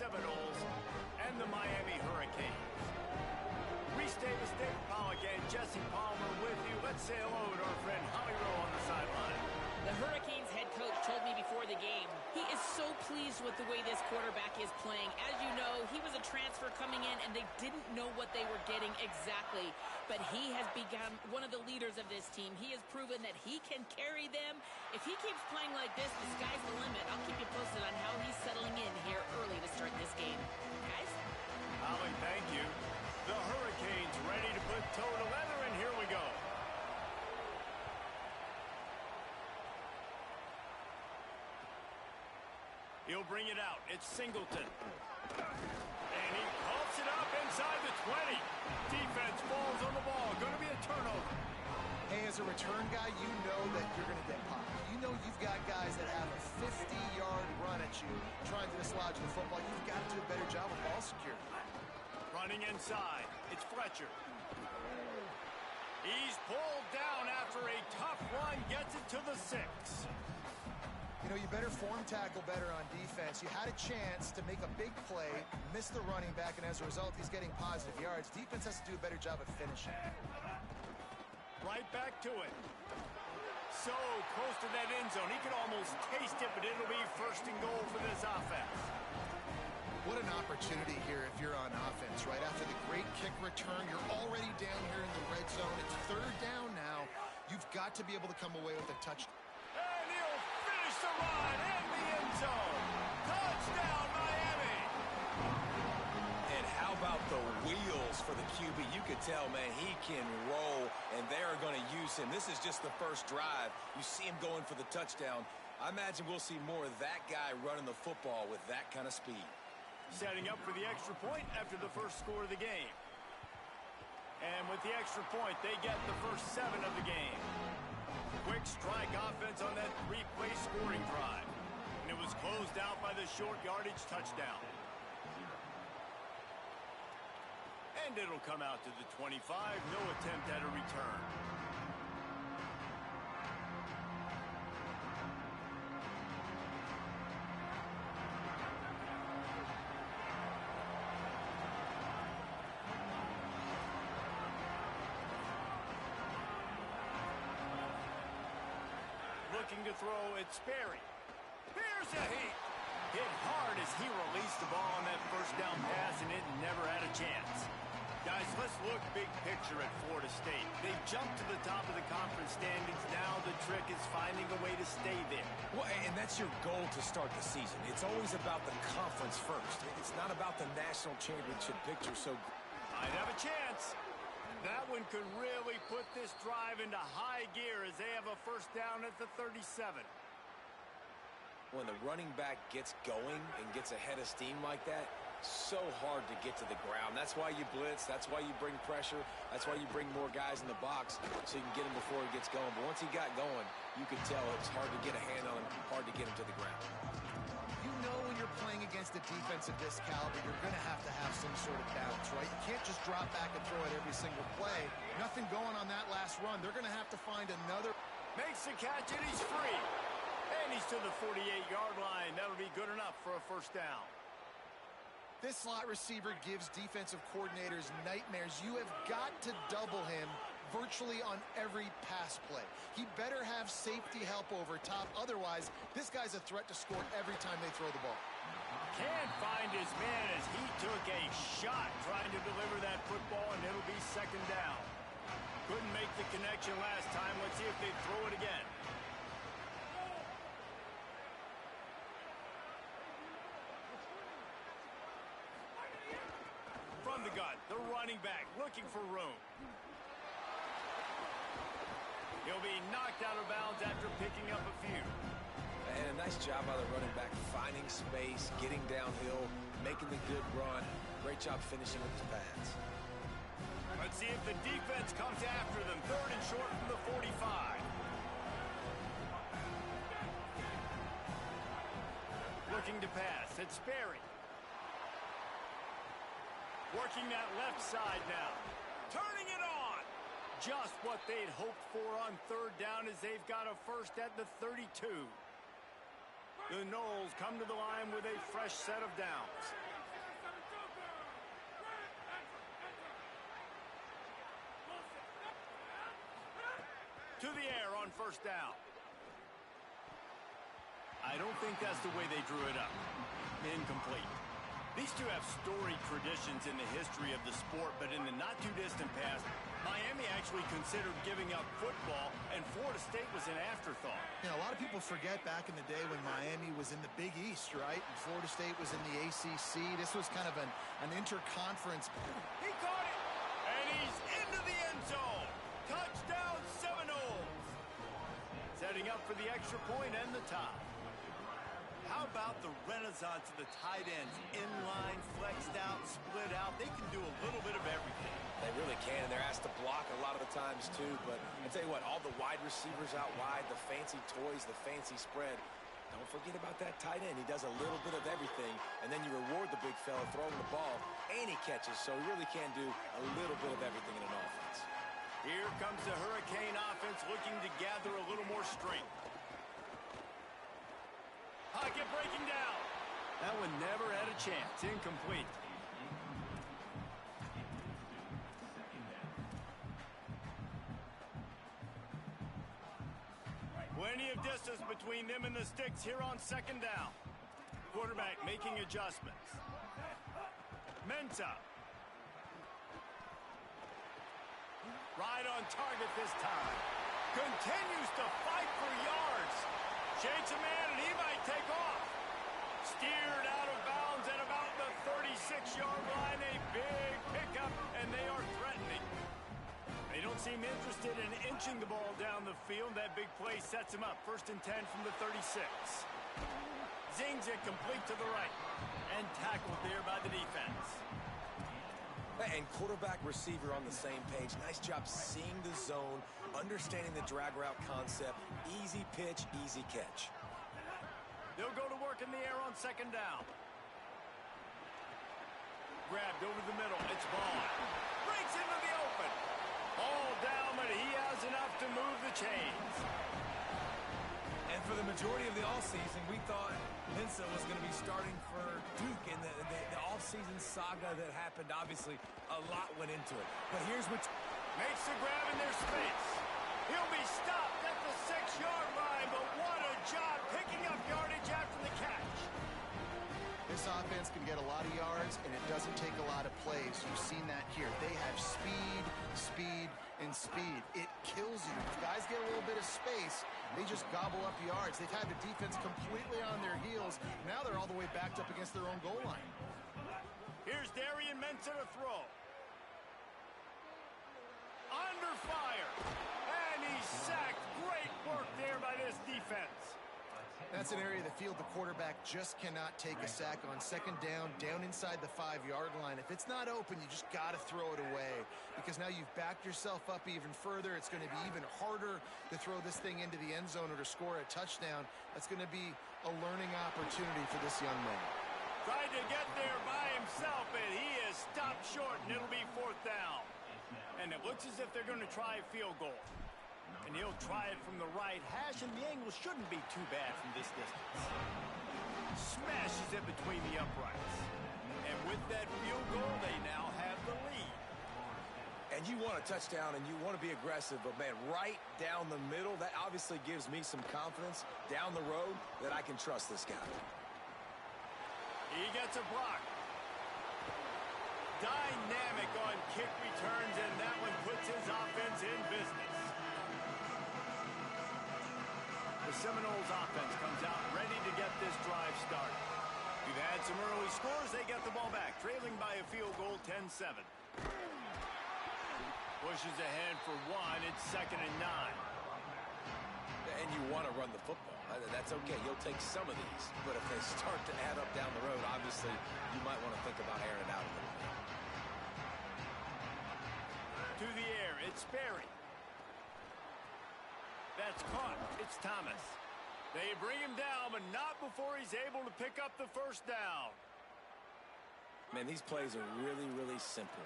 Seminoles and the Miami Hurricanes. Reese Davis, Dave Pollock, and Jesse Palmer with you. Let's say hello to our friend Howie Rowe on the sideline. The Hurricanes head coach told me before the game he is so pleased with the way this quarterback is playing. As you know, he was a transfer coming in, and they didn't know what they were getting exactly. But he has become one of the leaders of this team. He has proven that he can carry them. If he keeps playing like this, the sky's the limit. I'll keep you posted on how he's settling in here early to start this game. Guys? Holly, thank you. The Hurricanes ready to put toe to leather, and here we go. He'll bring it out. It's Singleton. And he pumps it up inside the 20. Defense falls on the ball. Going to be a turnover. Hey, as a return guy, you know that you're going to get popped. You know you've got guys that have a 50-yard run at you trying to dislodge the football. You've got to do a better job of ball security. Running inside. It's Fletcher. He's pulled down after a tough run. Gets it to the 6. You know, you better form tackle better on defense. You had a chance to make a big play, miss the running back, and as a result, he's getting positive yards. Defense has to do a better job of finishing. Right back to it. So close to that end zone. He can almost taste it, but it'll be first and goal for this offense. What an opportunity here if you're on offense, right? After the great kick return, you're already down here in the red zone. It's third down now. You've got to be able to come away with a touchdown. And he'll finish the run in the end zone. Touchdown, Miami. And how about the wheels for the QB? You could tell, man, he can roll, and they're going to use him. This is just the first drive. You see him going for the touchdown. I imagine we'll see more of that guy running the football with that kind of speed. Setting up for the extra point after the first score of the game. And with the extra point, they get the first 7 of the game. Quick strike offense on that 3-play scoring drive. And it was closed out by the short yardage touchdown. And it'll come out to the 25. No attempt at a return. Looking to throw, it's Sperry. Here's a hit. Hit hard as he released the ball on that first down pass, and it never had a chance. Guys, let's look big picture at Florida State. They've jumped to the top of the conference standings. Now the trick is finding a way to stay there. Well, and that's your goal to start the season. It's always about the conference first. It's not about the national championship picture. So might have a chance. That one could really put this drive into high gear as they have a first down at the 37. When the running back gets going and gets ahead of steam like that, so hard to get to the ground. That's why you blitz. That's why you bring pressure. That's why you bring more guys in the box so you can get him before he gets going. But once he got going, you could tell it's hard to get a hand on him, hard to get him to the ground. You know when you're playing against a defense of this caliber, you're going to have some sort of balance, right? You can't just drop back and throw it every single play. Nothing going on that last run. They're going to have to find another. Makes the catch, and he's free. And he's to the 48-yard line. That'll be good enough for a first down. This slot receiver gives defensive coordinators nightmares. You have got to double him virtually on every pass play. He better have safety help over top. Otherwise, this guy's a threat to score every time they throw the ball. Can't find his man as he took a shot trying to deliver that football, and it'll be second down. Couldn't make the connection last time. Let's see if they throw it again. From the gun, the running back looking for room. He'll be knocked out of bounds after picking up a few. And a nice job by the running back, finding space, getting downhill, making the good run. Great job finishing with his pads. Let's see if the defense comes after them. Third and short from the 45. Looking to pass. It's Sperry. Working that left side now. Turning it on. Just what they'd hoped for on third down as they've got a first at the 32. The Noles come to the line with a fresh set of downs. To the air on first down. I don't think that's the way they drew it up. Incomplete. These two have storied traditions in the history of the sport, but in the not-too-distant past, Miami actually considered giving up football, and Florida State was an afterthought. You know, a lot of people forget back in the day when Miami was in the Big East, right? And Florida State was in the ACC. This was kind of an interconference. He caught it, and he's into the end zone. Touchdown, Seminoles. Setting up for the extra point and the tie. How about the renaissance of the tight ends? Inline, flexed out, split out. They can do a little bit of everything. They really can, and they're asked to block a lot of the times, too. But I tell you what, all the wide receivers out wide, the fancy toys, the fancy spread, don't forget about that tight end. He does a little bit of everything, and then you reward the big fella throwing the ball, and he catches, so he really can do a little bit of everything in an offense. Here comes the Hurricane offense looking to gather a little more strength. Pocket breaking down. That one never had a chance. Incomplete. Plenty of distance between them and the sticks here on second down. Quarterback making adjustments. Ncca. Right on target this time. Continues to fight for yards. Shakes a man and he might take off. Steered out of bounds at about the 36-yard line. A big pickup, and they are threatening. They don't seem interested in inching the ball down the field. That big play sets him up. 1st and 10 from the 36. Zings it complete to the right. And tackled there by the defense. And quarterback receiver on the same page. Nice job seeing the zone, understanding the drag route concept. Easy pitch, easy catch. They'll go to work in the air on second down. Grabbed over the middle. It's ball. Breaks into the open. Ball down, but he has enough to move the chains. And for the majority of the offseason, we thought Ncca was going to be starting for Duke in the offseason saga that happened. Obviously, a lot went into it. But here's what... Makes the grab in their space. He'll be stopped at the 6-yard line, but what a job picking up yardage after the catch. This offense can get a lot of yards, and it doesn't take a lot of plays. You've seen that here. They have speed, speed, and speed. It kills you. If guys get a little bit of space, they just gobble up yards. They've had the defense completely on their heels. Now they're all the way backed up against their own goal line. Here's Darian Ncca to throw. Under fire. And he's sacked. Great work there by this defense. That's an area of the field the quarterback just cannot take a sack on. Second down, down inside the 5-yard line. If it's not open, you just got to throw it away because now you've backed yourself up even further. It's going to be even harder to throw this thing into the end zone or to score a touchdown. That's going to be a learning opportunity for this young man. Tried to get there by himself, and he is stopped short, and it'll be 4th down. And it looks as if they're going to try a field goal. And he'll try it from the right hash, and the angle shouldn't be too bad from this distance. Smashes it between the uprights. And with that field goal, they now have the lead. And you want a touchdown, and you want to be aggressive, but, man, right down the middle, that obviously gives me some confidence down the road that I can trust this guy. He gets a block. Dynamic on kick returns, and that one puts his offense in business. The Seminoles offense comes out ready to get this drive started. We've had some early scores. They get the ball back, trailing by a field goal, 10-7. Pushes ahead for one. It's 2nd and 9. And you want to run the football. That's okay. You'll take some of these. But if they start to add up down the road, obviously, you might want to think about airing it out a little bit. To the air, it's Sperry. That's caught. It's Thomas. They bring him down, but not before he's able to pick up the 1st down. Man, these plays are really, really simple.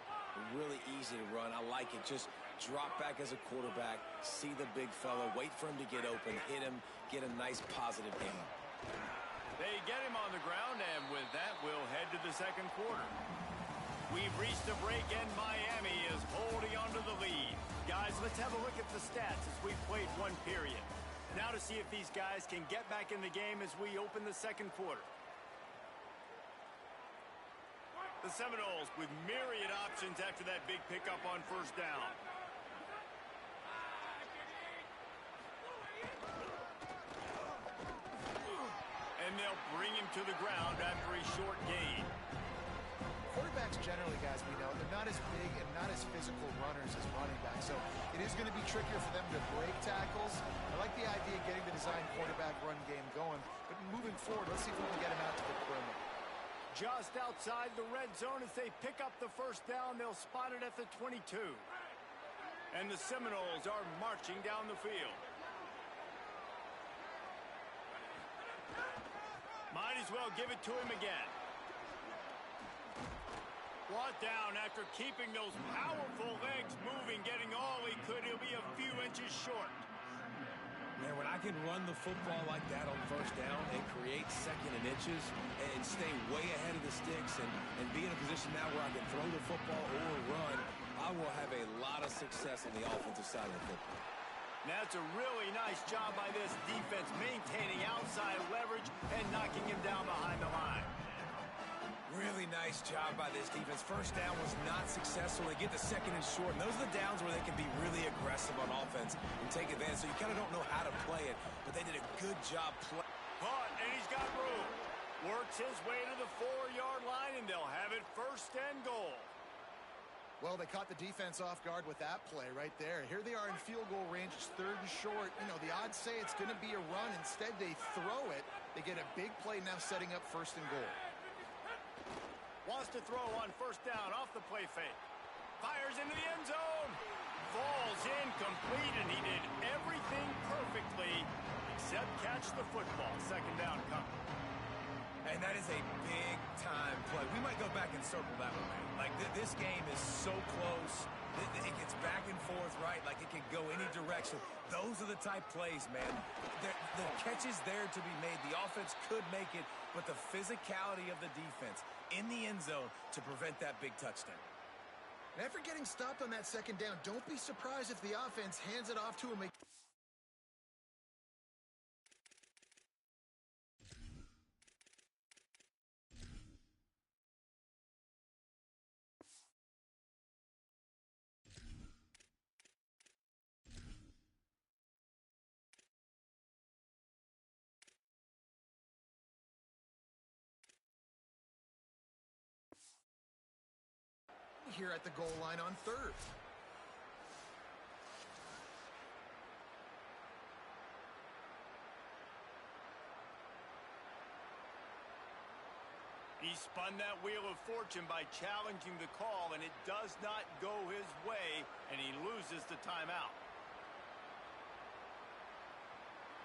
Really easy to run. I like it. Just drop back as a quarterback, see the big fella, wait for him to get open, hit him, get a nice positive game. They get him on the ground, and with that, we'll head to the 2nd quarter. We've reached a break, and Miami is holding on to the lead. Guys, let's have a look at the stats as we've played one period. Now to see if these guys can get back in the game as we open the second quarter. The Seminoles with myriad options after that big pickup on first down. And they'll bring him to the ground after a short gain. Quarterbacks generally, guys, we know, they're not as big and not as physical runners as running backs, so it is going to be trickier for them to break tackles. I like the idea of getting the design quarterback run game going, but moving forward, let's see if we can get him out to the perimeter. Just outside the red zone as they pick up the first down, they'll spot it at the 22. And the Seminoles are marching down the field. Might as well give it to him again. Brought down after keeping those powerful legs moving, getting all he could. He'll be a few inches short. Man, when I can run the football like that on first down and create second and inches and stay way ahead of the sticks and be in a position now where I can throw the football or run, I will have a lot of success on the offensive side of the football. That's a really nice job by this defense, maintaining outside leverage and knocking him down behind the line. Really nice job by this defense. First down was not successful. They get the second and short, and those are the downs where they can be really aggressive on offense and take advantage. So you kind of don't know how to play it, but they did a good job playing. Caught, and he's got room. Works his way to the 4-yard line, and they'll have it first and goal. Well, they caught the defense off guard with that play right there. Here they are in field goal range. It's third and short. You know, the odds say it's going to be a run. Instead, they throw it. They get a big play now setting up first and goal. Wants to throw on first down off the play fake. Fires into the end zone. Falls incomplete, and he did everything perfectly except catch the football. Second down coming. And that is a big-time play. We might go back and circle that one, man. Like, this game is so close. It gets back and forth, right? Like, it can go any direction. Those are the type plays, man. The catch is there to be made. The offense could make it, but the physicality of the defense in the end zone to prevent that big touchdown. And after getting stopped on that second down, don't be surprised if the offense hands it off to him. Here at the goal line on third. He spun that wheel of fortune by challenging the call, and it does not go his way, and he loses the timeout.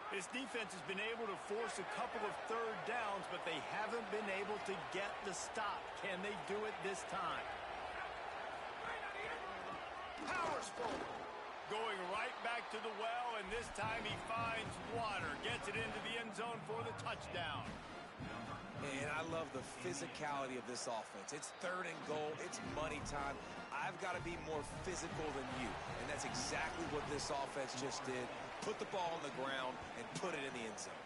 This defense has been able to force a couple of third downs, but they haven't been able to get the stop. Can they do it this time? Powers forward. Going right back to the well, and this time he finds water. Gets it into the end zone for the touchdown. And I love the physicality of this offense. It's third and goal. It's money time. I've got to be more physical than you. And that's exactly what this offense just did. Put the ball on the ground and put it in the end zone.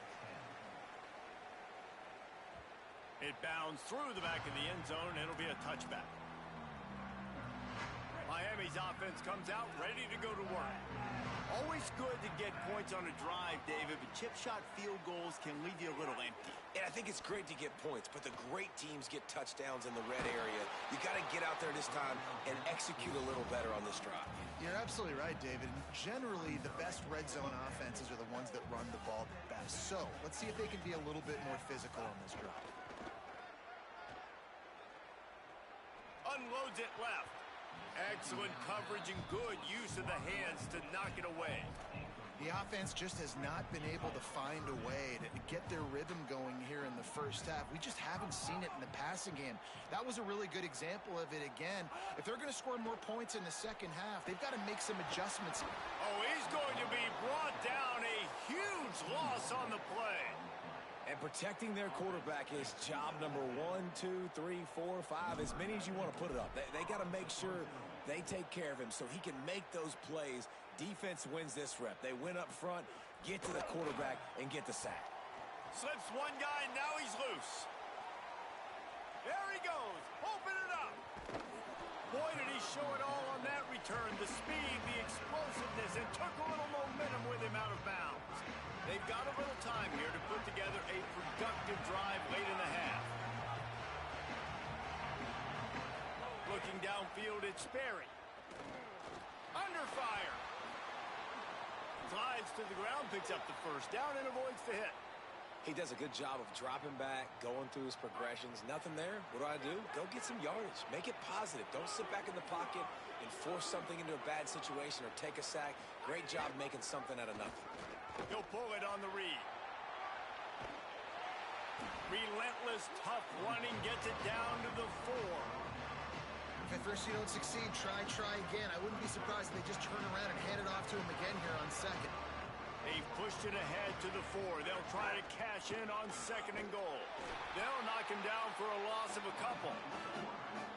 It bounds through the back of the end zone, and it'll be a touchback. Miami's offense comes out ready to go to work. Always good to get points on a drive, David, but chip shot field goals can leave you a little empty. And I think it's great to get points, but the great teams get touchdowns in the red area. You got to get out there this time and execute a little better on this drive. You're absolutely right, David. Generally, the best red zone offenses are the ones that run the ball the best. So let's see if they can be a little bit more physical on this drive. Unloads it left. Excellent coverage and good use of the hands to knock it away. The offense just has not been able to find a way to get their rhythm going here in the first half. We just haven't seen it in the passing game. That was a really good example of it again. If they're going to score more points in the second half, they've got to make some adjustments. Oh, he's going to be brought down. A huge loss on the play. And protecting their quarterback is job number 1, 2, 3, 4, 5, as many as you want to put it up. They got to make sure they take care of him so he can make those plays. Defense wins this rep. They win up front, get to the quarterback, and get the sack. Slips one guy, now he's loose. There he goes. Open it up. Boy, did he show it all on that return. The speed, the explosiveness, and took a little momentum with him out of bounds. They've got a little time here to put together a productive drive late in the half. Looking downfield, it's Sperry. Under fire. Slides to the ground, picks up the first down, and avoids the hit. He does a good job of dropping back, going through his progressions. Nothing there. What do? Go get some yardage. Make it positive. Don't sit back in the pocket and force something into a bad situation or take a sack. Great job making something out of nothing. He'll pull it on the read. Relentless, tough running gets it down to the 4. If at first you don't succeed, try again. I wouldn't be surprised if they just turn around and hand it off to him again here on second. They've pushed it ahead to the 4. They'll try to cash in on 2nd and goal. They'll knock him down for a loss of a couple.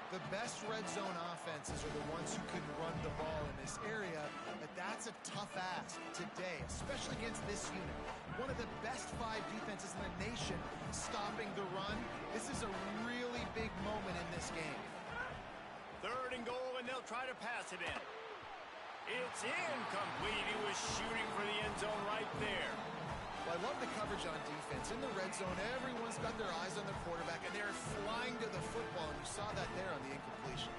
The best red zone offenses are the ones who can run the ball in this area, but that's a tough ask today, especially against this unit. One of the best 5 defenses in the nation stopping the run. This is a really big moment in this game. 3rd and goal, and they'll try to pass it in. It's incomplete. He was shooting for the end zone right there. Well, I love the coverage on defense. In the red zone, everyone's got their eyes on the quarterback, and they're flying to the football, and you saw that there on the incompletion.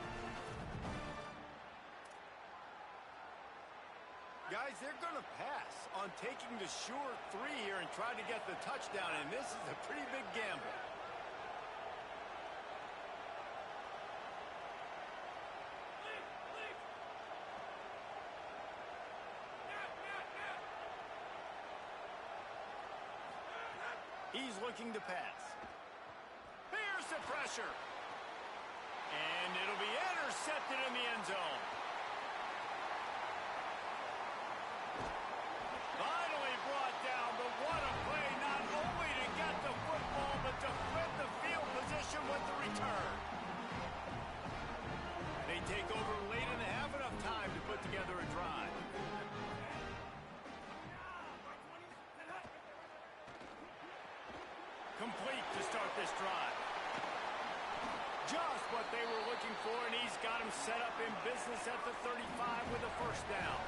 Guys, they're going to pass on taking the sure 3 here and try to get the touchdown, and this is a pretty big gamble. He's looking to pass. Here's the pressure. And it'll be intercepted in the end zone. Finally brought down, but what a play, not only to get the football, but to flip the field position with the return. They take over late in the half, enough time to put together a drive. Complete to start this drive. Just what they were looking for, and he's got him set up in business at the 35 with a first down.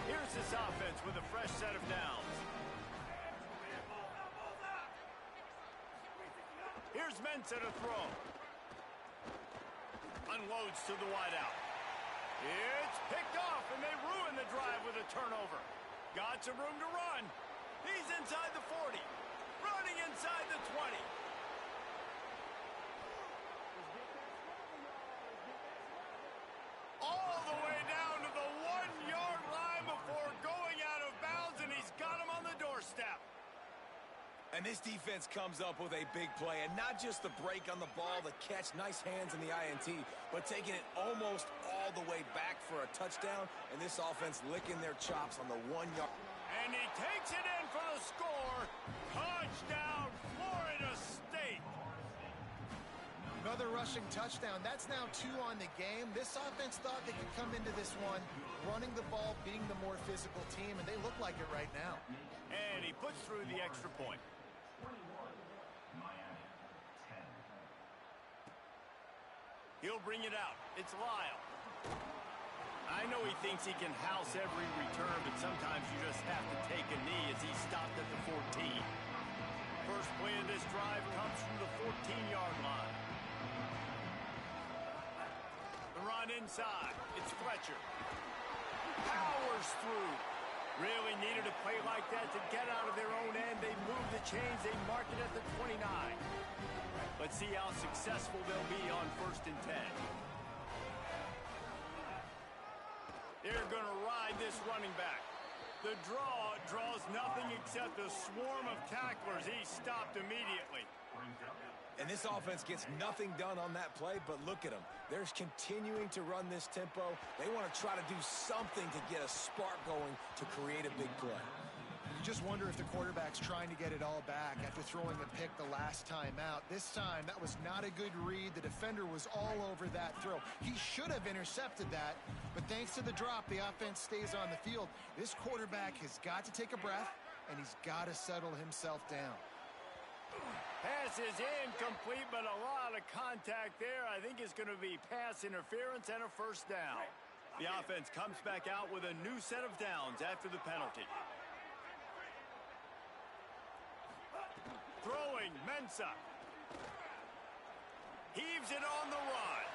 Here's this offense with a fresh set of downs. Here's Ncca to throw. Unloads to the wideout. It's picked off, and they ruin the drive with a turnover. Got some room to run. He's inside the 40. Running inside the 20. All the way down to the 1-yard line before going out of bounds, and he's got him on the doorstep. And this defense comes up with a big play, and not just the break on the ball, the catch, nice hands in the INT, but taking it almost all the way back for a touchdown, and this offense licking their chops on the 1-yard. And he takes it in for the score. Touchdown, Florida State. Another rushing touchdown. That's now 2 on the game. This offense thought they could come into this one running the ball, being the more physical team, and they look like it right now. And he puts through the extra point. He'll bring it out. It's Lyle. I know he thinks he can house every return, but sometimes you just have to take a knee as he stopped at the 14. First play of this drive comes from the 14-yard line. The run inside. It's Fletcher. Powers through. Really needed a play like that to get out of their own end. They move the chains. They mark it at the 29. Let's see how successful they'll be on 1st and 10. They're going to ride this running back. The draw draws nothing except a swarm of tacklers. He's stopped immediately. And this offense gets nothing done on that play, but look at them. They're continuing to run this tempo. They want to try to do something to get a spark going to create a big play. You just wonder if the quarterback's trying to get it all back after throwing a pick the last time out. This time, that was not a good read. The defender was all over that throw. He should have intercepted that, but thanks to the drop, the offense stays on the field. This quarterback has got to take a breath, and he's got to settle himself down. Pass is incomplete, but a lot of contact there. I think it's going to be pass interference and a first down. The offense comes back out with a new set of downs after the penalty. Throwing, Ncca. Heaves it on the run.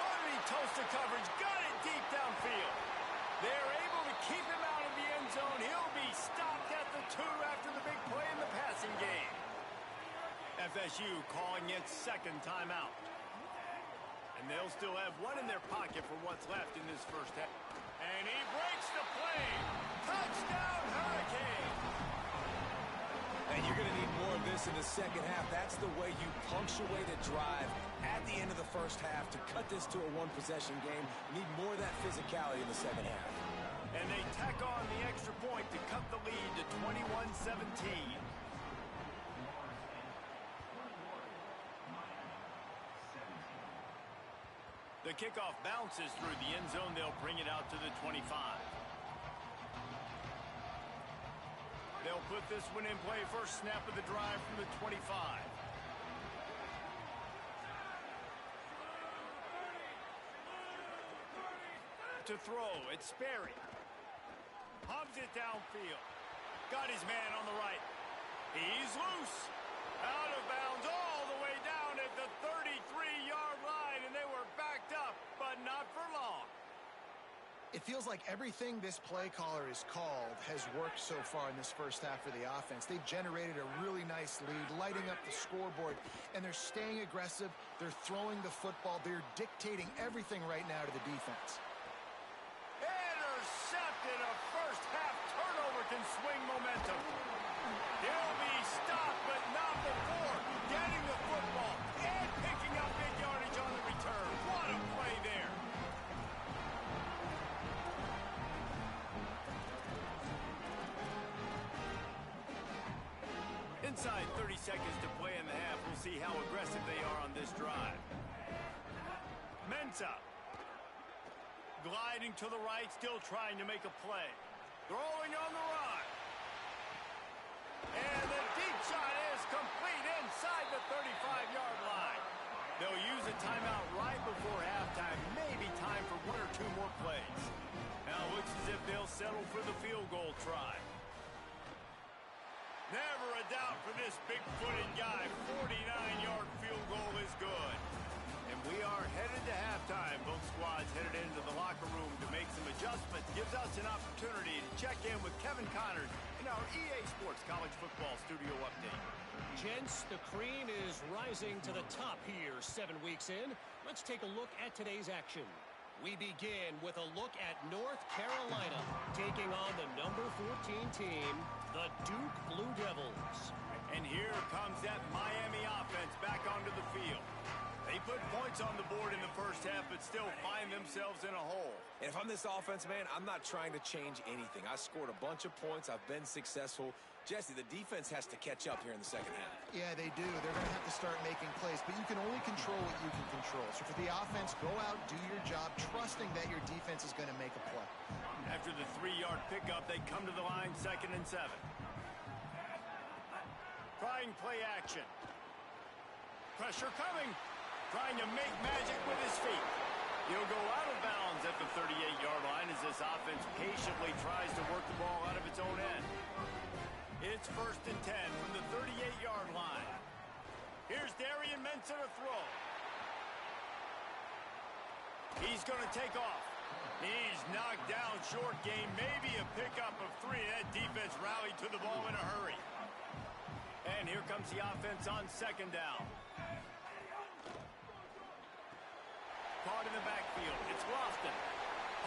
Underneath toast to coverage, got it deep downfield. They're able to keep him out of the end zone. He'll be stopped at the 2 after the big play in the passing game. FSU calling its second timeout. And they'll still have one in their pocket for what's left in this first half. And he breaks the play. Touchdown, Hurricane! And you're going to need more of this in the second half. That's the way you punctuate a drive at the end of the first half to cut this to a one-possession game. You need more of that physicality in the second half. And they tack on the extra point to cut the lead to 21-17. The kickoff bounces through the end zone. They'll bring it out to the 25. They'll put this one in play. First snap of the drive from the 25. To throw, it's Sperry. Hubs it downfield. Got his man on the right. He's loose. Out of bounds all the way down at the 33-yard line, and they were backed up, but not for long. It feels like everything this play caller has called has worked so far in this first half for the offense. They've generated a really nice lead, lighting up the scoreboard, and they're staying aggressive. They're throwing the football. They're dictating everything right now to the defense. Intercepted. A first half turnover can swing momentum. He'll be stopped, but not before getting the football and picking up big yardage on the return. What a play there. Inside 30 seconds to play in the half. We'll see how aggressive they are on this drive. Ncca. Gliding to the right, still trying to make a play. Throwing on the run. And the deep shot is complete inside the 35-yard line. They'll use a timeout right before halftime. Maybe time for one or two more plays. Now it looks as if they'll settle for the field goal try. Never a doubt for this big-footed guy. 49-yard field goal is good. And we are headed to halftime. Both squads headed into the locker room to make some adjustments. Gives us an opportunity to check in with Kevin Connors in our EA Sports College Football Studio Update. Gents, the cream is rising to the top here 7 weeks in. Let's take a look at today's action. We begin with a look at North Carolina taking on the number 14 team, the Duke Blue Devils. And here comes that Miami offense back onto the field. They put points on the board in the first half, but still find themselves in a hole. And if I'm this offense, man, I'm not trying to change anything. I scored a bunch of points. I've been successful. Jesse, the defense has to catch up here in the second half. Yeah, they do. They're going to have to start making plays, but you can only control what you can control. So for the offense, go out, do your job, trusting that your defense is going to make a play. After the 3-yard pickup, they come to the line, 2nd and 7. Trying play action. Pressure coming. Trying to make magic with his feet. He'll go out of bounds at the 38-yard line as this offense patiently tries to work the ball out of its own end. It's 1st and 10 from the 38-yard line. Here's Darian Ncca to throw. He's going to take off. He's knocked down short game, maybe a pickup of 3. That defense rallied to the ball in a hurry. And here comes the offense on 2nd down. Caught in the backfield. It's Lofton.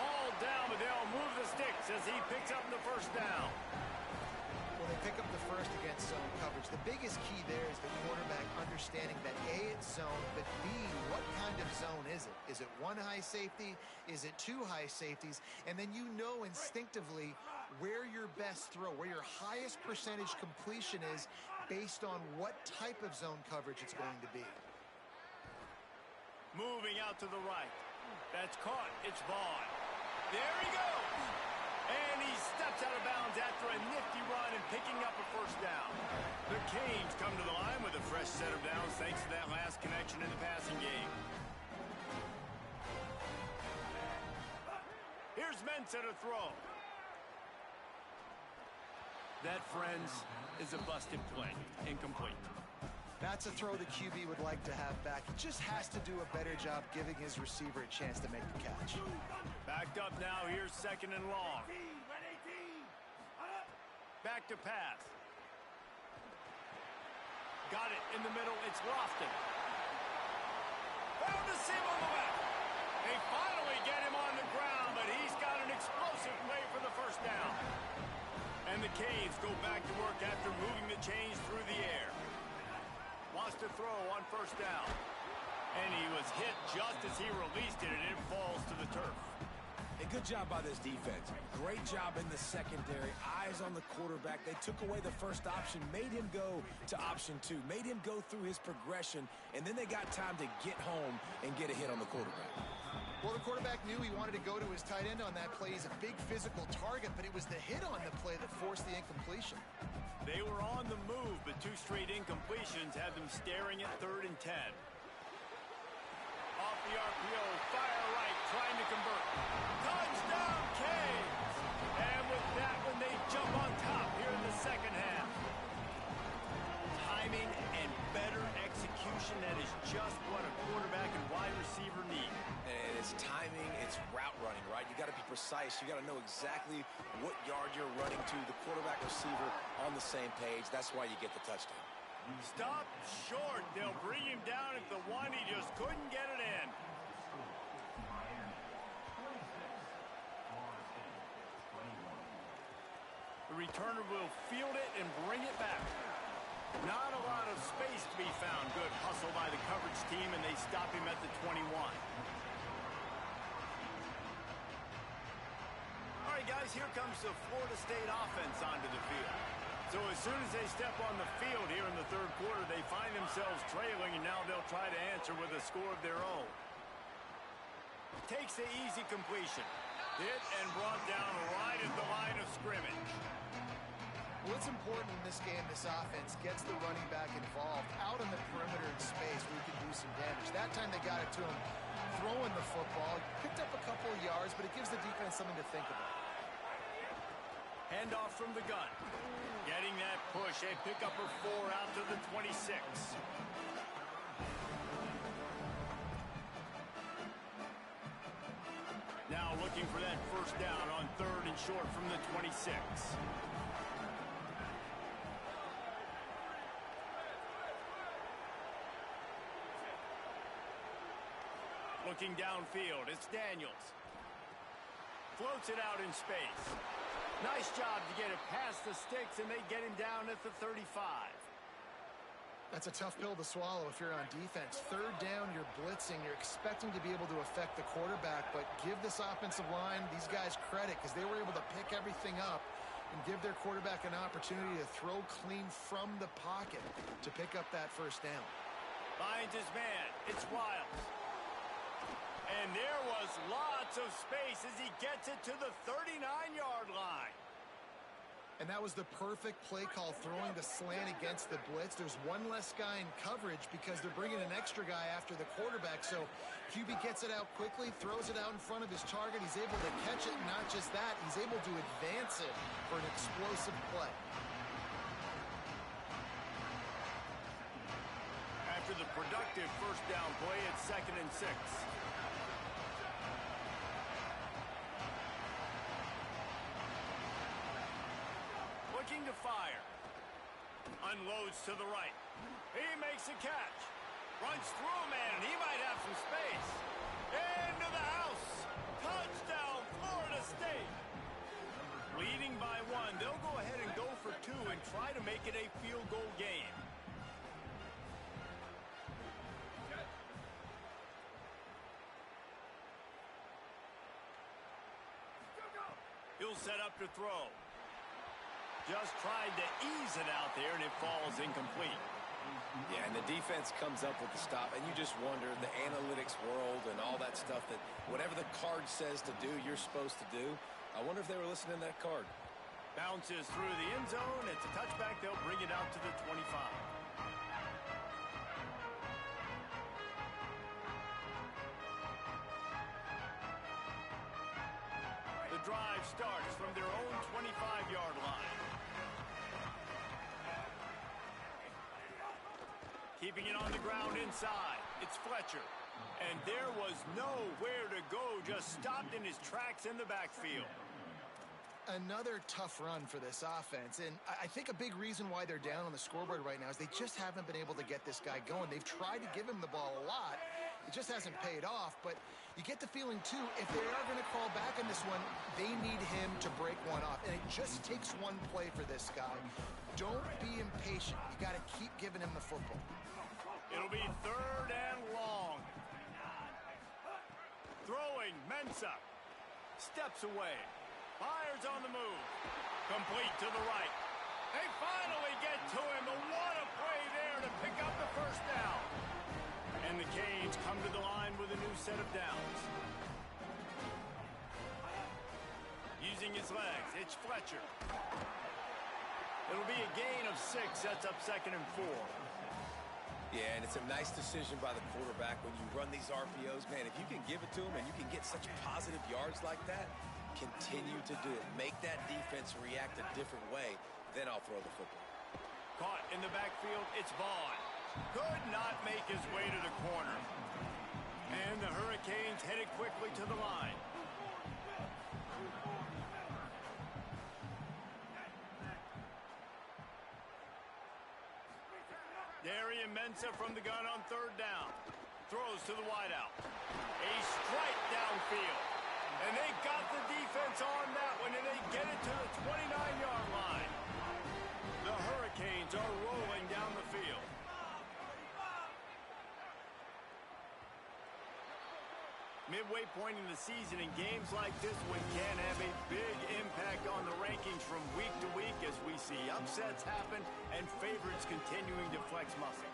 All down, but they'll move the sticks as he picks up the 1st down. Well, they pick up the first against zone coverage. The biggest key there is the quarterback understanding that A, it's zone, but B, what kind of zone is it? Is it one high safety? Is it two high safeties? And then you know instinctively where your best throw, where your highest percentage completion is based on what type of zone coverage it's going to be. Moving out to the right. That's caught. It's Vaughn. There he goes. And he steps out of bounds after a nifty run and picking up a first down. The Canes come to the line with a fresh set of downs thanks to that last connection in the passing game. Here's Ncca to throw. That, friends, is a busted play. Incomplete. That's a throw the QB would like to have back. He just has to do a better job giving his receiver a chance to make the catch. Backed up now. Here's second and long. Back to pass. Got it in the middle. It's Lofton. Found the seam on the left. They finally get him on the ground, but he's got an explosive play for the first down. And the Canes go back to work after moving the chains through the air. Wants to throw on first down. And he was hit just as he released it, and it falls to the turf. A good job by this defense. Great job in the secondary. Eyes on the quarterback. They took away the first option, made him go to option two, made him go through his progression, and then they got time to get home and get a hit on the quarterback. Well, the quarterback knew he wanted to go to his tight end on that play. He's a big physical target, but it was the hit on the play that forced the incompletion. They were on the move, but two straight incompletions had them staring at 3rd and 10. Off the RPO, fire right, trying to convert. Touchdown, Canes! And with that one, they jump on top here in the second half. Timing and better execution, that is just what a quarterback and wide receiver need. And it's timing, it's route running, right? You got to be precise. You got to know exactly what yard you're running to. The quarterback receiver on the same page. That's why you get the touchdown. Stop short. They'll bring him down at the one. He just couldn't get it in. The returner will field it and bring it back. Not a lot of space to be found. Good hustle by the coverage team, and they stop him at the 21. All right, guys, here comes the Florida State offense onto the field. So as soon as they step on the field here in the third quarter, they find themselves trailing, and now they'll try to answer with a score of their own. Takes the easy completion. Hit and brought down right at the line of scrimmage. What's important in this game, this offense gets the running back involved out on the perimeter in space where he can do some damage. That time they got it to him throwing the football. Picked up a couple of yards, but it gives the defense something to think about. Handoff from the gun. Getting that push. A pickup of 4 out to the 26. Now looking for that first down on 3rd and short from the 26. Looking downfield, it's Daniels. Floats it out in space. Nice job to get it past the sticks, and they get him down at the 35. That's a tough pill to swallow if you're on defense. 3rd down, you're blitzing. You're expecting to be able to affect the quarterback, but give this offensive line, these guys, credit because they were able to pick everything up and give their quarterback an opportunity to throw clean from the pocket to pick up that first down. Finds his man. It's Wiles. And there was lots of space as he gets it to the 39-yard line. And that was the perfect play call, throwing the slant against the blitz. There's one less guy in coverage because they're bringing an extra guy after the quarterback. So QB gets it out quickly, throws it out in front of his target. He's able to catch it, and not just that, he's able to advance it for an explosive play. After the productive first down play, it's 2nd and 6. Looking to fire. Unloads to the right. He makes a catch. Runs through a man, and he might have some space. Into the house. Touchdown, Florida State. Leading by 1, they'll go ahead and go for 2 and try to make it a field goal game. He'll set up to throw. Just tried to ease it out there, and it falls incomplete. Yeah, and the defense comes up with the stop, and you just wonder, the analytics world and all that stuff, that whatever the card says to do, you're supposed to do. I wonder if they were listening to that card. Bounces through the end zone. It's a touchback. They'll bring it out to the 25. The drive starts from their own 25-yard line. Keeping it on the ground inside. It's Fletcher. And there was nowhere to go. Just stopped in his tracks in the backfield. Another tough run for this offense, and I think a big reason why they're down on the scoreboard right now is they just haven't been able to get this guy going. They've tried to give him the ball a lot. It just hasn't paid off, but you get the feeling, too, if they are going to call back in this one, they need him to break one off, and it just takes one play for this guy. Don't be impatient. You got to keep giving him the football. It'll be 3rd and long. Throwing, Ncca. Steps away. Fires on the move. Complete to the right. They finally get to him, but what a play there to pick up the first down. And the Canes come to the line with a new set of downs. Using his legs, it's Fletcher. It'll be a gain of 6, sets up 2nd and 4. Yeah, and it's a nice decision by the quarterback when you run these RPOs. Man, if you can give it to him and you can get such positive yards like that, continue to do it. Make that defense react a different way, then I'll throw the football. Caught in the backfield, it's Vaughn. Could not make his way to the corner. And the Hurricanes headed quickly to the line. Ncca from the gun on 3rd down. Throws to the wideout. A strike downfield. And they got the defense on that one, and they get it to the 29-yard line. The Hurricanes are rolling down the field. Midway point in the season, and games like this one can have a big impact on the rankings from week to week as we see upsets happen and favorites continuing to flex muscle.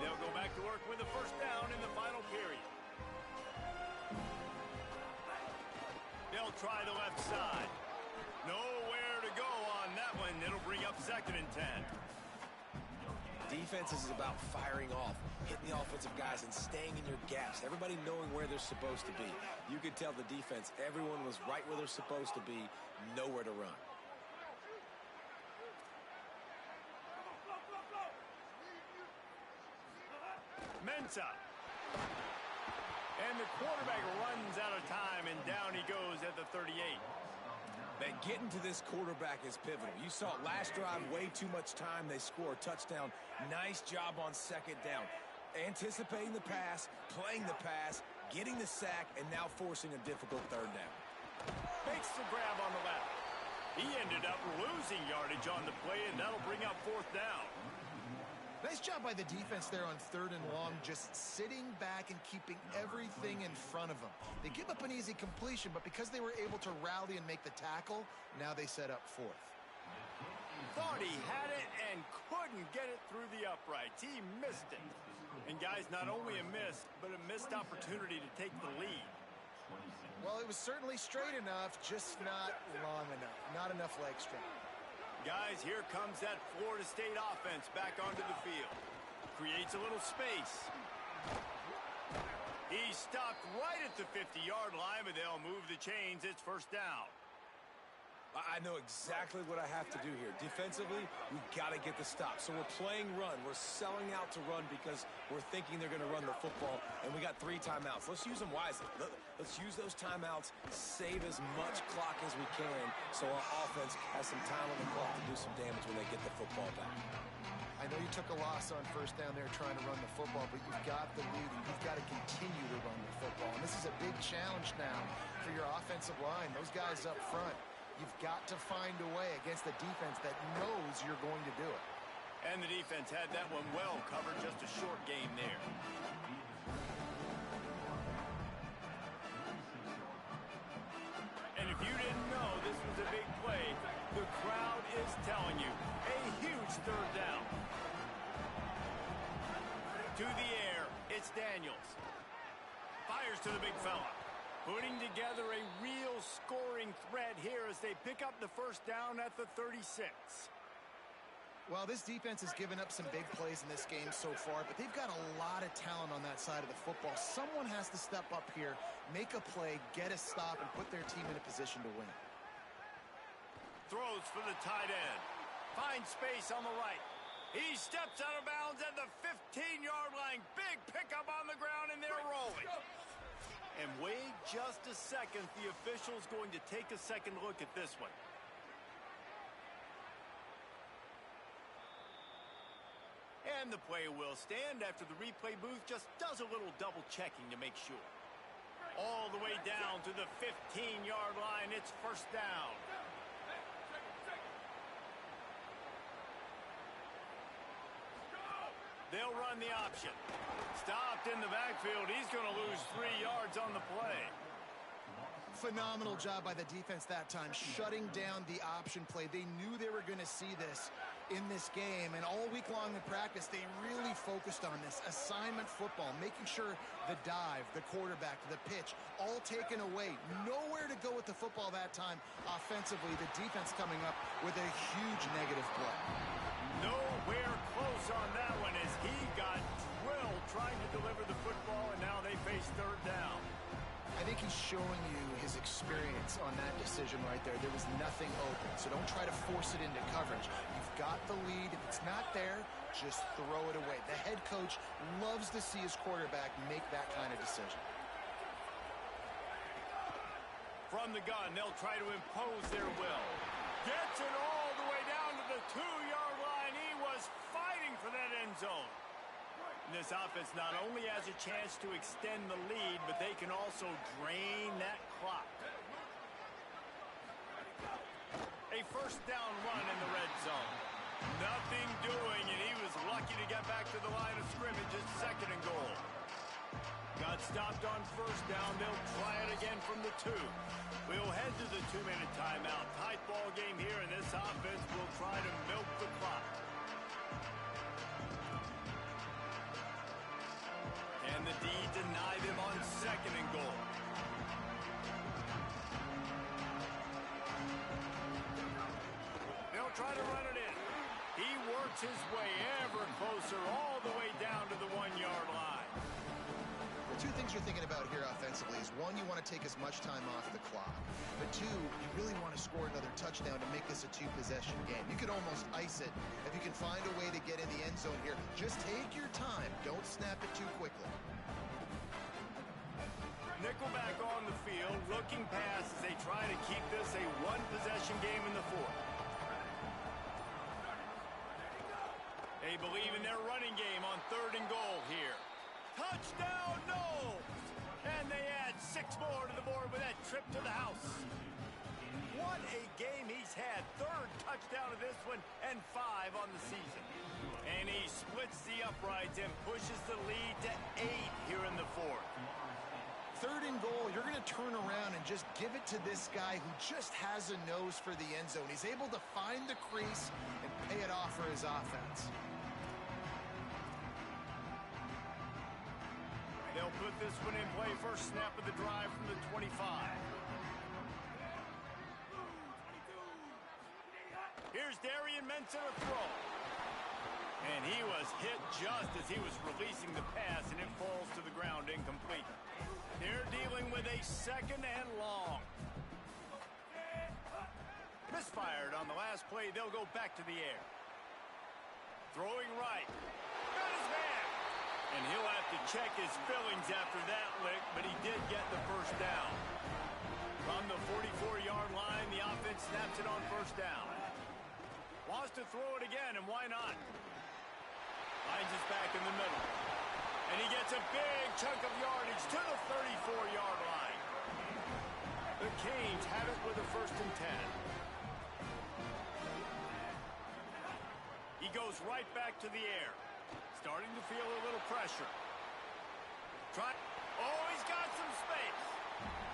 They'll go back to work with a first down in the final period. They'll try the left side. Nowhere to go on that one. It'll bring up 2nd and 10. Defense is about firing off, hitting the offensive guys, and staying in your gaps. Everybody knowing where they're supposed to be. You could tell the defense, everyone was right where they're supposed to be, nowhere to run. Ncca. And the quarterback runs out of time, and down he goes at the 38. But getting to this quarterback is pivotal. You saw it last drive, way too much time. They score a touchdown. Nice job on 2nd down. Anticipating the pass, playing the pass, getting the sack, and now forcing a difficult 3rd down. Makes the grab on the left. He ended up losing yardage on the play, and that'll bring up 4th down. Nice job by the defense there on 3rd and long, just sitting back and keeping everything in front of them. They give up an easy completion, but because they were able to rally and make the tackle, now they set up 4th. Thought he had it and couldn't get it through the uprights. He missed it. And guys, not only a miss, but a missed opportunity to take the lead. Well, it was certainly straight enough, just not long enough. Not enough leg strength. Guys, here comes that Florida State offense back onto the field. Creates a little space. He's stopped right at the 50-yard line, but they'll move the chains. It's 1st down. I know exactly what I have to do here. Defensively, we've got to get the stop. So we're playing run. We're selling out to run because we're thinking they're going to run the football, and we got 3 timeouts. Let's use them wisely. Let's use those timeouts, save as much clock as we can so our offense has some time on the clock to do some damage when they get the football back. I know you took a loss on 1st down there trying to run the football, but you've got the lead, and you've got to continue to run the football. And this is a big challenge now for your offensive line. Those guys up front, You've got to find a way against a defense that knows you're going to do it. And the defense had that one well covered, just a short game there. And if you didn't know this was a big play, the crowd is telling you. A huge third down. To the air, it's Daniels. Fires to the big fella. Putting together a real scoring threat here as they pick up the first down at the 36. Well, this defense has given up some big plays in this game so far, but they've got a lot of talent on that side of the football. Someone has to step up here, make a play, get a stop, and put their team in a position to win. Throws for the tight end. Finds space on the right. He steps out of bounds at the 15-yard line. Big pickup on the ground, and they're rolling. And wait just a second. The official's going to take a second look at this one. And the play will stand after the replay booth just does a little double checking to make sure. All the way down to the 15-yard line. It's first down. They'll run the option. Stopped in the backfield. He's going to lose 3 yards on the play. Phenomenal job by the defense that time, shutting down the option play. They knew they were going to see this in this game, and all week long in practice, they really focused on this assignment football, making sure the dive, the quarterback, the pitch, all taken away. Nowhere to go with the football that time offensively. The defense coming up with a huge negative play. Nowhere close on that one as he got drilled trying to deliver the football, and now they face third down. I think he's showing you his experience on that decision right there. There was nothing open, so don't try to force it into coverage. You've got the lead. If it's not there, just throw it away. The head coach loves to see his quarterback make that kind of decision. From the gun, they'll try to impose their will. Gets it all the way down to the 2-yard line. He was fighting for that end zone. And this offense not only has a chance to extend the lead, but they can also drain that clock. A first down run in the red zone. Nothing doing, and he was lucky to get back to the line of scrimmage at second and goal. Got stopped on first down. They'll try it again from the 2. We'll head to the 2-minute timeout. Tight ball game here, and this offense will try to milk the clock. And the D deny them on second and goal. They'll try to run it in. He works his way ever closer all the way down to the 1-yard line. The two things you're thinking about here offensively is, one, you want to take as much time off the clock. But two, you really want to score another touchdown to make this a 2-possession game. You could almost ice it if you can find a way to get in the end zone here. Just take your time. Don't snap it too quickly. Nickelback on the field, looking pass as they try to keep this a 1-possession game in the 4th. They believe in their running game on third and goal here. Touchdown, Knowles! And they add 6 more to the board with that trip to the house. What a game he's had. 3rd touchdown of this one and 5 on the season. And he splits the uprights and pushes the lead to 8 here in the 4th. 3rd and goal, you're going to turn around and just give it to this guy who just has a nose for the end zone. He's able to find the crease and pay it off for his offense. They'll put this one in play. First snap of the drive from the 25. Here's Darian Mensa to throw. And he was hit just as he was releasing the pass, and it falls to the ground incomplete. They're dealing with a 2nd and long. Misfired on the last play. They'll go back to the air. Throwing right. Got his man. And he'll have to check his fillings after that lick, but he did get the first down. From the 44-yard line, the offense snaps it on first down. Wants to throw it again, and why not? Finds us back in the middle. And he gets a big chunk of yardage to the 34-yard line. The The Canes have it with a 1st and 10. He goes right back to the air. Starting to feel a little pressure. Oh, he's got some space.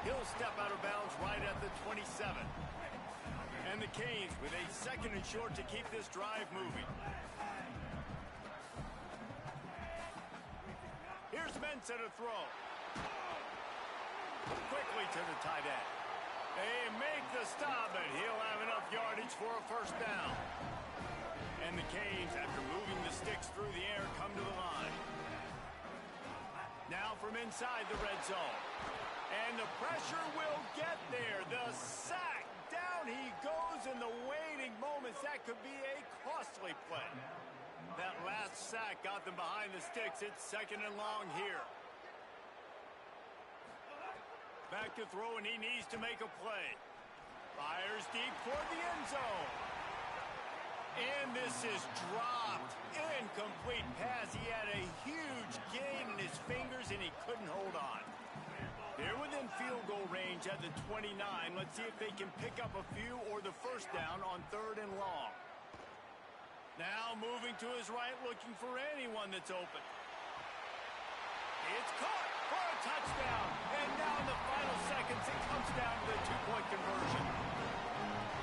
He'll step out of bounds right at the 27. And the Canes with a 2nd and short to keep this drive moving. Here's Ncca to throw. Quickly to the tight end. They make the stop, but he'll have enough yardage for a 1st down. And the Canes, after moving the sticks through the air, come to the line. Now from inside the red zone. And the pressure will get there. The sack. Down he goes in the waiting moments. That could be a costly play. That last sack got them behind the sticks. It's 2nd and long here. Back to throw, and he needs to make a play. Fires deep toward the end zone. And this is dropped. Incomplete pass. He had a huge gain in his fingers, and he couldn't hold on. They're within field goal range at the 29. Let's see if they can pick up a few or the 1st down on 3rd and long. Now moving to his right, looking for anyone that's open. It's caught for a touchdown. And now in the final seconds, it comes down to the 2-point conversion.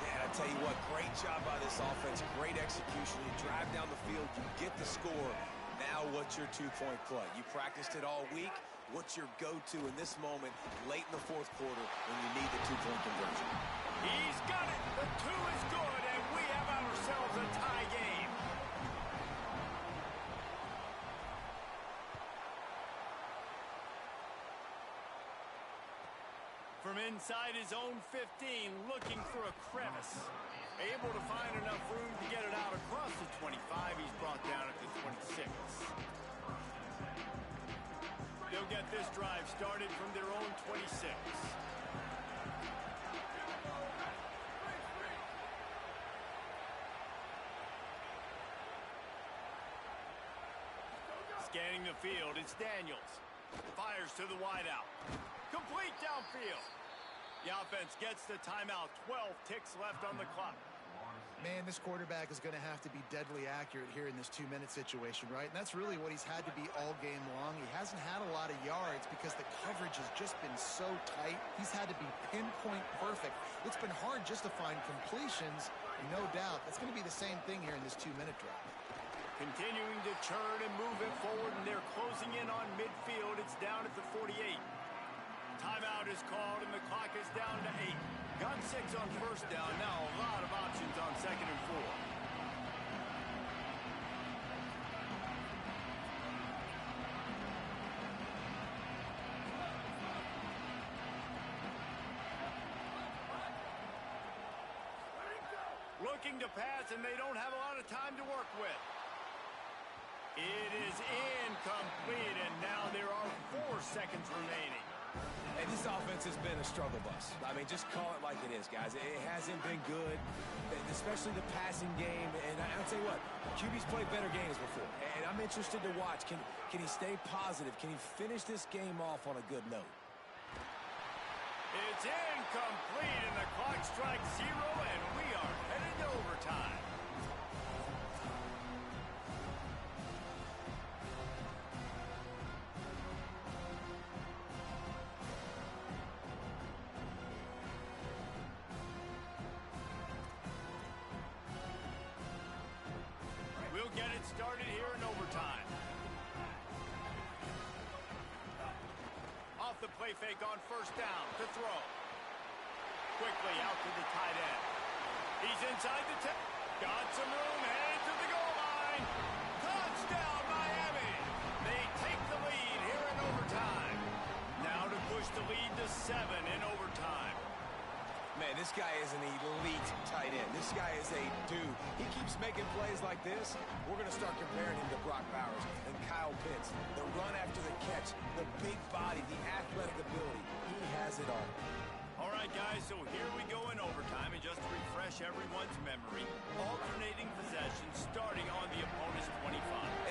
Man, I tell you what, great job by this offense. Great execution. You drive down the field, you get the score. Now what's your 2-point play? You practiced it all week. What's your go-to in this moment late in the 4th quarter when you need the 2-point conversion? He's got it. The 2 is good, and we have ourselves a tie game. From inside his own 15, looking for a crevice. Able to find enough room to get it out across the 25. He's brought down at the 26. They'll get this drive started from their own 26. Scanning the field, it's Daniels. Fires to the wideout. Complete downfield. The offense gets the timeout. 12 ticks left on the clock. Man, this quarterback is going to have to be deadly accurate here in this 2-minute situation, right? And that's really what he's had to be all game long. He hasn't had a lot of yards because the coverage has just been so tight. He's had to be pinpoint perfect. It's been hard just to find completions, no doubt. That's going to be the same thing here in this 2-minute drive. Continuing to churn and move it forward, and they're closing in on midfield. It's down at the 48. Timeout is called, and the clock is down to 8. Got 6 on 1st down. Now a lot of options on 2nd and 4. Looking to pass, and they don't have a lot of time to work with. It is incomplete, and now there are 4 seconds remaining. Hey, this offense has been a struggle bus. I mean, just call it like it is, guys. It hasn't been good, especially the passing game. And I'll tell you what, QB's played better games before. And I'm interested to watch. Can he stay positive? Can he finish this game off on a good note? It's incomplete, and the clock strikes 0, and we are headed to overtime. We'll get it started here in overtime. Off the play fake on 1st down to throw. Quickly out to the tight end. He's inside the 10. Got some room, headed to the goal line. Touchdown, Miami. They take the lead here in overtime. Now to push the lead to 7 in overtime. Man, this guy is an elite tight end. This guy is a dude. He keeps making plays like this. We're going to start comparing him to Brock Bowers and Kyle Pitts. The run after the catch, the big body, the athletic ability. He has it all. All right, guys, so here we go in overtime, and just to refresh everyone's memory, alternating possessions starting on the opponent's 25.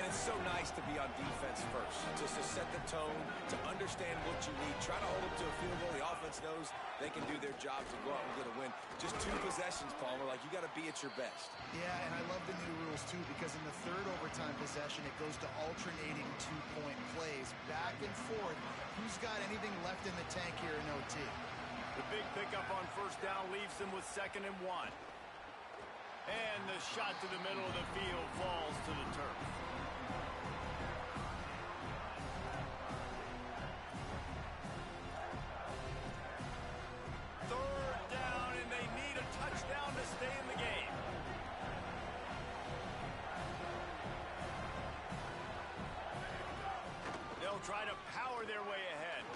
And it's so nice to be on defense first, just to set the tone, to understand what you need. Try to hold them to a field goal. The offense knows they can do their job to go out and get a win. Just 2 possessions, Palmer, like you got to be at your best. Yeah, and I love the new rules, too, because in the third overtime possession, it goes to alternating 2-point plays, back and forth. Who's got anything left in the tank here in OT? The big pickup on first down leaves them with 2nd and 1. And the shot to the middle of the field falls to the turf. Third down, and they need a touchdown to stay in the game. They'll try to power their way ahead.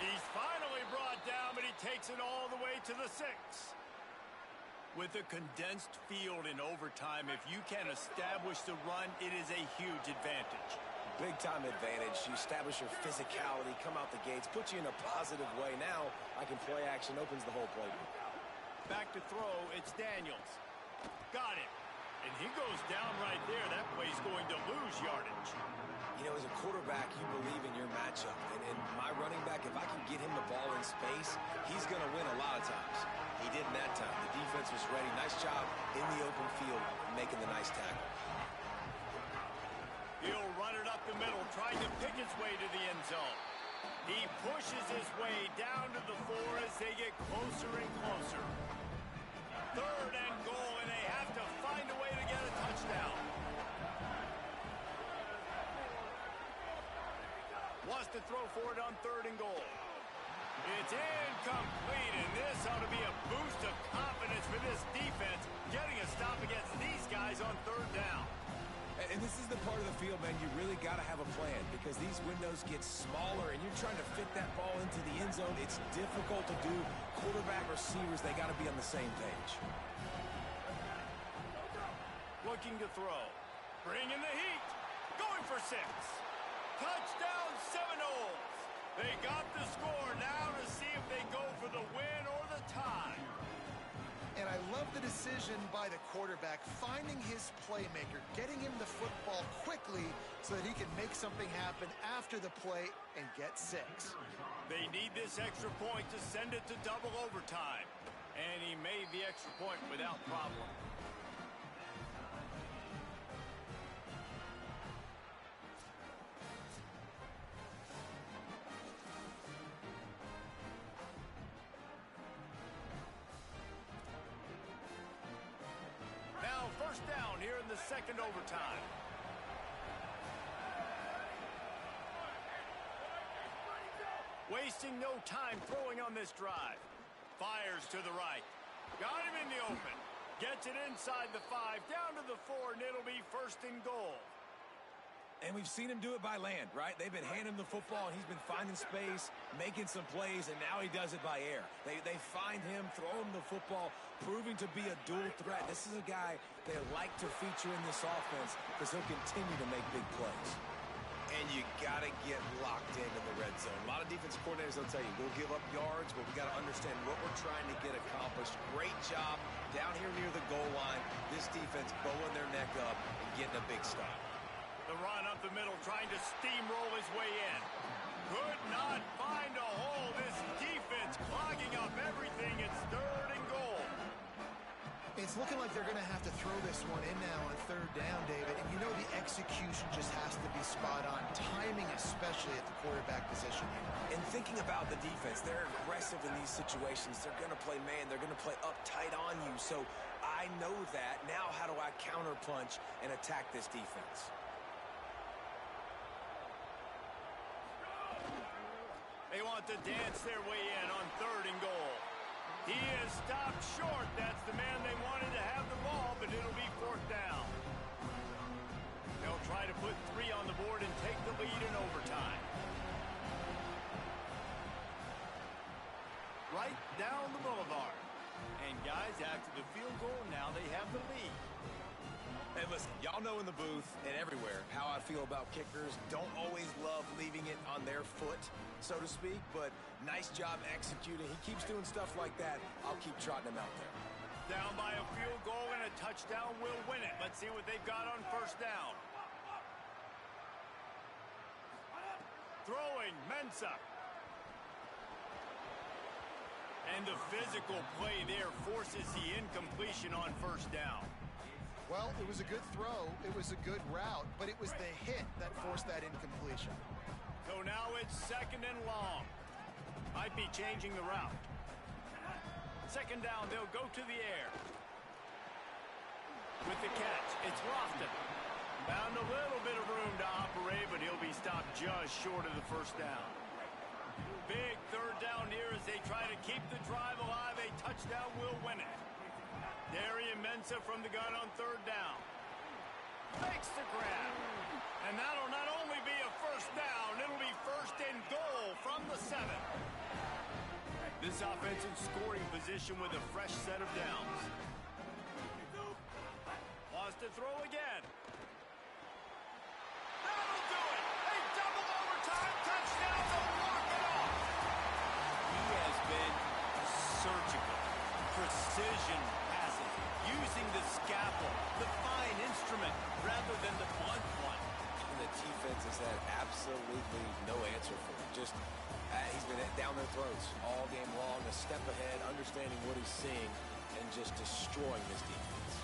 He's finally brought down, but he takes it all the way to the 6. With a condensed field in overtime, if you can establish the run, it is a huge advantage. Big-time advantage. You establish your physicality, come out the gates, put you in a positive way. Now, I can play action, opens the whole playbook. Back to throw, it's Daniels. Got it. And he goes down right there. That play's going to lose yardage. You know, as a quarterback, you believe in your matchup. And my running back, if I can get him the ball in space, he's going to win a lot of times. He didn't that time. The defense was ready. Nice job in the open field, making the nice tackle. He'll run it up the middle, trying to pick his way to the end zone. He pushes his way down to the 4 as they get closer and closer. 3rd and goal, and they have to find a way to get a touchdown. Wants to throw for it on 3rd and goal. It's incomplete, and this ought to be a boost of confidence for this defense, getting a stop against these guys on 3rd down. And this is the part of the field, man, you really got to have a plan because these windows get smaller and you're trying to fit that ball into the end zone. It's difficult to do. Quarterback, receivers, they got to be on the same page. Looking to throw. Bringing the heat. Going for 6. Touchdown Seminoles. They got the score now to see if they go for the win or the tie. And I love the decision by the quarterback, finding his playmaker, getting him the football quickly so that he can make something happen after the play and get 6. They need this extra point to send it to double overtime. And he made the extra point without problem. First down here in the 2nd overtime. Wasting no time throwing on this drive. Fires to the right. Got him in the open. Gets it inside the 5, down to the 4, and it'll be 1st and goal. And we've seen him do it by land, right? They've been handing him the football, and he's been finding space, making some plays, and now he does it by air. They find him, throw him the football, proving to be a dual threat. This is a guy they like to feature in this offense because he'll continue to make big plays. And you got to get locked in the red zone. A lot of defensive coordinators will tell you, we'll give up yards, but we got to understand what we're trying to get accomplished. Great job down here near the goal line. This defense bowing their neck up and getting a big stop. The run up the middle, trying to steamroll his way in. Could not find a hole. This defense clogging up everything. It's 3rd and goal. It's looking like they're going to have to throw this one in now on 3rd down, David. And you know the execution just has to be spot on. Timing, especially at the quarterback position here. And thinking about the defense, they're aggressive in these situations. They're going to play man. They're going to play up tight on you. So I know that. Now how do I counterpunch and attack this defense? They want to dance their way in on 3rd and goal. He is stopped short. That's the man they wanted to have the ball, but it'll be 4th down. They'll try to put 3 on the board and take the lead in overtime. Right down the boulevard. And guys, after the field goal, now they have the lead. Hey, listen, y'all know in the booth and everywhere how I feel about kickers. Don't always love leaving it on their foot, so to speak, but nice job executing. He keeps doing stuff like that. I'll keep trotting him out there. Down by a field goal and a touchdown will win it. Let's see what they've got on first down. Throwing, Ncca. And the physical play there forces the incompletion on first down. Well, it was a good throw. It was a good route, but it was the hit that forced that incompletion. So now it's second and long. Might be changing the route. Second down, they'll go to the air. With the catch, it's Lofton. Found a little bit of room to operate, but he'll be stopped just short of the first down. Big third down here as they try to keep the drive alive. A touchdown will win it. Darian Ncca from the gun on third down. Makes the grab. And that'll not only be a first down, it'll be first and goal from the 7. This offensive scoring position with a fresh set of downs. Wants to throw again. That'll do it. A double overtime touchdown to walk it off. He has been surgical. Precision passes. Using the scalpel, the fine instrument, rather than the blunt one. And the defense has had absolutely no answer for him. Just, he's been down their throats all game long, a step ahead, understanding what he's seeing, and just destroying his defense.